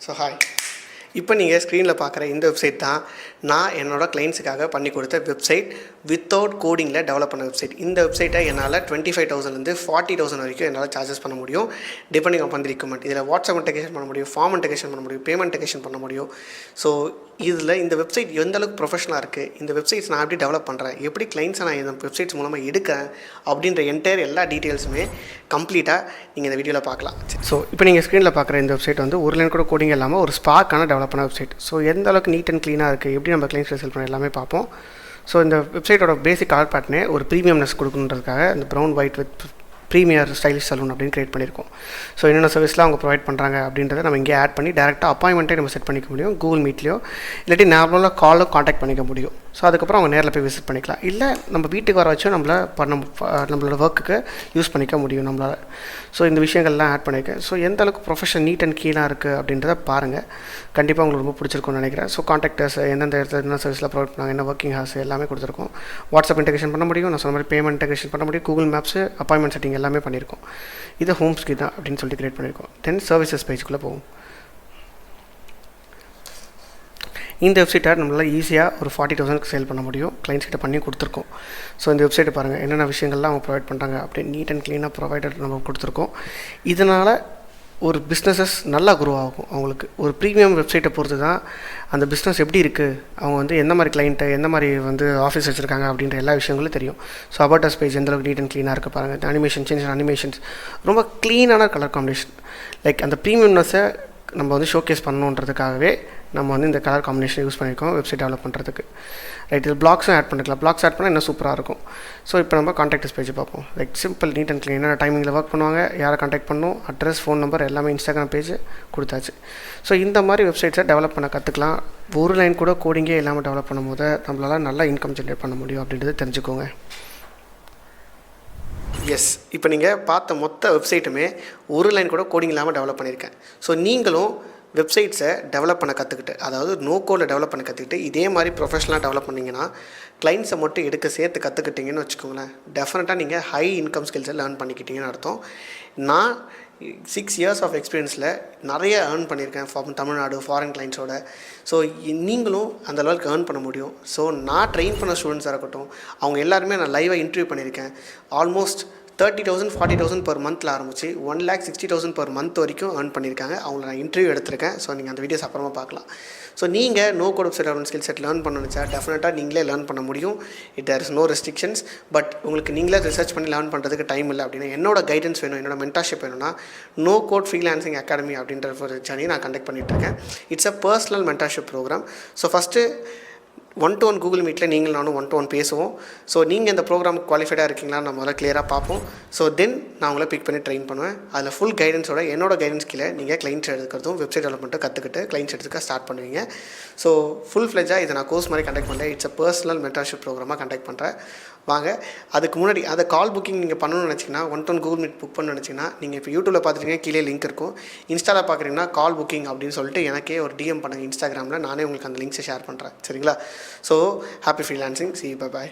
So hi, இப்போ நீங்கள் ஸ்க்ரீனில் பார்க்குற இந்த வெப்சைட் தான் நான் என்னோடய கிளைண்ட்ஸுக்காக பண்ணி கொடுத்த வெப்சைட். வித்தவுட் கோடிங்கில் டெவலப் பண்ண வெப்சைட். இந்த வெப்சைட்டை என்னால் 25,000 40,000 வரைக்கும் என்னால் சார்ஜஸ் பண்ண முடியும், டிபெண்டிங் ஆன் தி ரிக்வயர்மெண்ட். இதில் வாட்ஸ்அப் இன்டெகிரேஷன் பண்ண முடியும், ஃபார்ம் இன்டெகிரேஷன் பண்ண முடியும், பேமெண்ட் இன்டெகிரேஷன் பண்ண முடியும். ஸோ இதில் இந்த வெப்சைட் எந்த அளவுக்கு ப்ரொஃபஷனலாக இருக்குது, இந்த வெப்சைட்ஸ் நான் எப்படி டெவலப் பண்ணுறேன், எப்படி கிளைண்ட்ஸை நான் இந்த வெப்சைட்ஸ் மூலமாக எடுக்கிறேன் அப்படின்ற என்டையர் எல்லா டீட்டெயில்ஸுமே கம்ப்ளீட்டாக நீங்கள் இந்த வீடியோவில் பார்க்கலாம். ஸோ இப்போ நீங்கள் ஸ்க்ரீனில் பார்க்குற இந்த வெப்சைட் வந்து ஒரு லைன் கூட கோடிங் இல்லாமல் ஒரு ஸ்பார்க்கான டெவலப் பண்ண வெப்சைட். ஸோ எந்த அளவுக்கு நீட் அண்ட் க்ளீனாக இருக்குது, எப்படி நம்ம கிளைண்ட்ஸ் செல் பண்ண எல்லாமே பார்ப்போம். ஸோ இந்த வெப்சைட்டோட பேசிக் கலர் பேட்டர்னே ஒரு ப்ரீமியம்னஸ் கொடுக்கணுன்றதுக்காக இந்த brown white with premier stylish salon அப்படின்னு க்ரியேட் பண்ணியிருக்கோம். ஸோ என்னென்ன சர்வீஸ்லாம் அவங்க ப்ரொவைட் பண்ணுறாங்க அப்படின்றத நம்ம இங்கே ஆட் பண்ணி டேரெக்டாக அப்பாயின்மெண்ட்டே நம்ம செட் பண்ணிக்க முடியும். கூகுள் மீட்லையோ இல்லாட்டி நார்மலாக காலோ காண்டாக்ட் பண்ணிக்க முடியும். ஸோ அதுக்கப்புறம் அவங்க நேரில் போய் விசிட் பண்ணிக்கலாம். இல்லை நம்ம வீட்டுக்கு வர வச்சும் நம்மளோட ஒர்க்குக்கு யூஸ் பண்ணிக்க முடியும் நம்மளால். ஸோ இந்த விஷயங்கள்லாம் ஆட் பண்ணியிருக்கேன். ஸோ எந்த அளவுக்கு ப்ரொஃபஷனல் நீட் அண்ட் க்ளீனாக இருக்குது அப்படின்றத பாருங்கள். கண்டிப்பாக உங்களுக்கு ரொம்ப பிடிச்சிருக்கும்னு நினைக்கிறேன். ஸோ காண்டாக்டர்ஸ் எந்தெந்த இடத்துல என்ன சர்வீஸில் ப்ரொவைட் பண்ணாங்க, என்ன ஒர்க்கிங் ஹார்ஸ் எல்லாமே கொடுத்துருக்கோம். வாட்ஸ்அப் இன்டெகிரேஷன் பண்ண முடியும், நான் சொன்ன மாதிரி பேமெண்ட் இன்டெகிரேஷன் பண்ண முடியும், கூகுள் மேப்ஸு அப்பாயின்மெண்ட் செட்டிங் எல்லாமே பண்ணியிருக்கோம். இது ஹோம் ஸ்க்ரீன் தான் அப்படின்னு சொல்லிட்டு கிரியேட் பண்ணியிருக்கோம். தென் சர்வீசஸ் பேஜுக்குள்ளே போகும். இந்த வெப்சைட்டை நம்மளால் ஈஸியாக ஒரு 40,000 சேல் பண்ண முடியும். கிளைண்ட்ஸ் கிட்ட பண்ணி கொடுத்துருக்கோம். ஸோ இந்த வெப்சைட்டை பாருங்கள், என்னென்ன விஷயங்கள்லாம் அவங்க ப்ரொவைட் பண்ணுறாங்க அப்படி நீட் அண்ட் க்ளீனாக ப்ரொவைடர் நம்ம கொடுத்துருக்கோம். இதனால் ஒரு பிஸ்னஸஸ் நல்லா குரோ ஆகும். அவங்களுக்கு ஒரு ப்ரீமியம் வெப்சைட்டை பொறுத்து தான் அந்த பிஸ்னஸ் எப்படி இருக்குது, அவங்க வந்து எந்த மாதிரி கிளைண்ட்டு, எந்த மாதிரி வந்து ஆஃபீஸ் வச்சுருக்காங்க அப்படின்ற எல்லா விஷயங்களும் தெரியும். ஸோ அபவுட் பேஜ் எந்தளவுக்கு நீட் அண்ட் க்ளீனாக இருக்குது பாருங்கள். அனிமேஷன் சேஞ்ச் அனிமேஷன்ஸ் ரொம்ப க்ளீனான கலர் காம்பினேஷன். லைக் அந்த ப்ரீமியம்னஸை நம்ம வந்து ஷோகேஸ் பண்ணணுன்றதுக்காகவே நம்ம வந்து இந்த கலர் காம்பினேஷன் யூஸ் பண்ணியிருக்கோம் வெப்சைட் டெவலப் பண்ணுறதுக்கு. ரைட், இது பிளாக்ஸும் ஆட் பண்ணிக்கலாம். பிளாக்ஸ் ஆட் பண்ணால் இன்னும் சூப்பராக இருக்கும். ஸோ இப்போ நம்ம காண்டாக்டர்ஸ் பேஜ் பார்ப்போம். Like simple neat and clean, என்ன டைமிங்கில் ஒர்க் பண்ணுவாங்க, யாரை காண்டாக்ட் பண்ணணும், அட்ரஸ், ஃபோன் நம்பர் எல்லாமே இன்ஸ்டாகிராம் பேஜ் கொடுத்தாச்சு. ஸோ இந்த மாதிரி வெப்சைட்ஸை டெவலப் பண்ண கற்றுக்கலாம். ஒரு லைன் கூட கோடிங்கே இல்லாமல் டெவலப் பண்ணும்போது நம்மளால் நல்லா இன்கம் ஜென்ரேட் பண்ண முடியும் அப்படின்றது தெரிஞ்சுக்கோங்க. எஸ், இப்போ நீங்கள் பார்த்த மொத்த வெப்சைட்டுமே ஒரு லைன் கூட கோடிங் இல்லாமல் டெவலப் பண்ணியிருக்கேன். ஸோ நீங்களும் வெப்சைட்ஸை டெவலப் பண்ண கற்றுக்கிட்டு, அதாவது நோ கோடில் டெவலப் பண்ண கற்றுக்கிட்டு இதே மாதிரி ப்ரொஃபஷனலாக டெவலப் பண்ணிங்கன்னா கிளைண்ட்ஸை மட்டும் எடுக்க சேர்த்து கற்றுக்கிட்டிங்கன்னு வச்சுக்கோங்களேன், டெஃபினட்டாக நீங்கள் ஹை இன்கம் ஸ்கில்ஸை லேர்ன் பண்ணிக்கிட்டீங்கன்னு அர்த்தம். நான் 6 years ஆஃப் எக்ஸ்பீரியன்ஸில் நிறைய ஏர்ன் பண்ணியிருக்கேன் தமிழ்நாடு ஃபாரின் கிளைண்ட்ஸோட. ஸோ நீங்களும் அந்த லெவலுக்கு ஏர்ன் பண்ண முடியும். ஸோ நான் ட்ரெயின் பண்ண ஸ்டூடெண்ட்ஸாக இருக்கட்டும், அவங்க எல்லாருமே நான் லைவாக இன்டர்வியூ பண்ணியிருக்கேன். ஆல்மோஸ்ட் 30,000 40,000 per monthல ஆரம்பிச்சு 1,60,000 per month வரைக்கும் ஏர்ன் பண்ணியிருக்காங்க. அவங்கள நான் இன்டர்வியூ எடுத்திருக்கேன். ஸோ நீங்கள் அந்த வீடியோஸ் அப்புறமா பார்க்கலாம். ஸோ நீங்கள் no code website development skill set learn பண்ணணுச்சா டெஃபினட்டாக நீங்களே லேர்ன் பண்ண முடியும். There is no restrictions. But உங்களுக்கு நீங்களே ரிசர்ச் பண்ணி லேர்ன் பண்ணுறதுக்கு டைம் இல்லை அப்படின்னா என்னோட கைடன்ஸ் வேணும், என்னோட மென்டார்ஷிப் வேணும்னா நோ கோட் ஃப்ரீலான்சிங் அகாடமி அப்படின்ற ஒரு ஜர்னி நான் கண்டக்ட் பண்ணிகிட்ருக்கேன். It's a personal mentorship program. So first 1-to-1 Google மீட்டில் நீங்கள் நானும் 1-to-1 பேசுவோம். ஸோ நீங்கள் இந்த ப்ரோக்ராமுக்கு குவாலிஃபைடாக இருக்கீங்களா நம்ம முதல்ல கிளியராக பார்ப்போம். ஸோ தென் நான் உங்களை பிக் பண்ணி ட்ரெயின் பண்ணுவேன். அதில் ஃபுல் கைடன்ஸோட என்னோட கைடன்ஸ் கீழே நீங்கள் கிளைண்ட்ஸ் எடுக்கிறதும் வெப்சைட் டெவலப்மெண்ட்டை கற்றுக்கிட்டு கிளைண்ட்ஸ் எடுத்துக்க ஸ்டார்ட் பண்ணுவீங்க. ஸோ ஃபுல் ஃப்ளெஜாக இதை நான் கோர்ஸ் மாதிரி கண்டக்ட் பண்ணுறேன். இட்ஸ் அ பர்சனல் மென்டார்ஷிப் ப்ரோக்ராமாக கண்டக்ட் பண்ணுறேன். வாங்க, அதுக்கு முன்னாடி அதை கால் புக்கிங் நீங்கள் பண்ணணும்னு நினச்சிங்கன்னா 1-to-1 கூகுள் மீட் புக் பண்ணணும்னு நினச்சிங்கன்னா நீங்கள் இப்போ யூடியூப்பில் பார்த்துட்டீங்கன்னா கீழே லிங்க் இருக்கும். இன்ஸ்டாவில் பார்க்குறீங்கன்னா கால் புக்கிங் அப்படின்னு சொல்லிட்டு எனக்கே ஒரு டிஎம் பண்ணுங்கள் இன்ஸ்டாகிராமில். நானே உங்களுக்கு அந்த லிங்க்ஸை ஷேர் பண்ணுறேன். சரிங்களா? So happy freelancing. See you. Bye bye.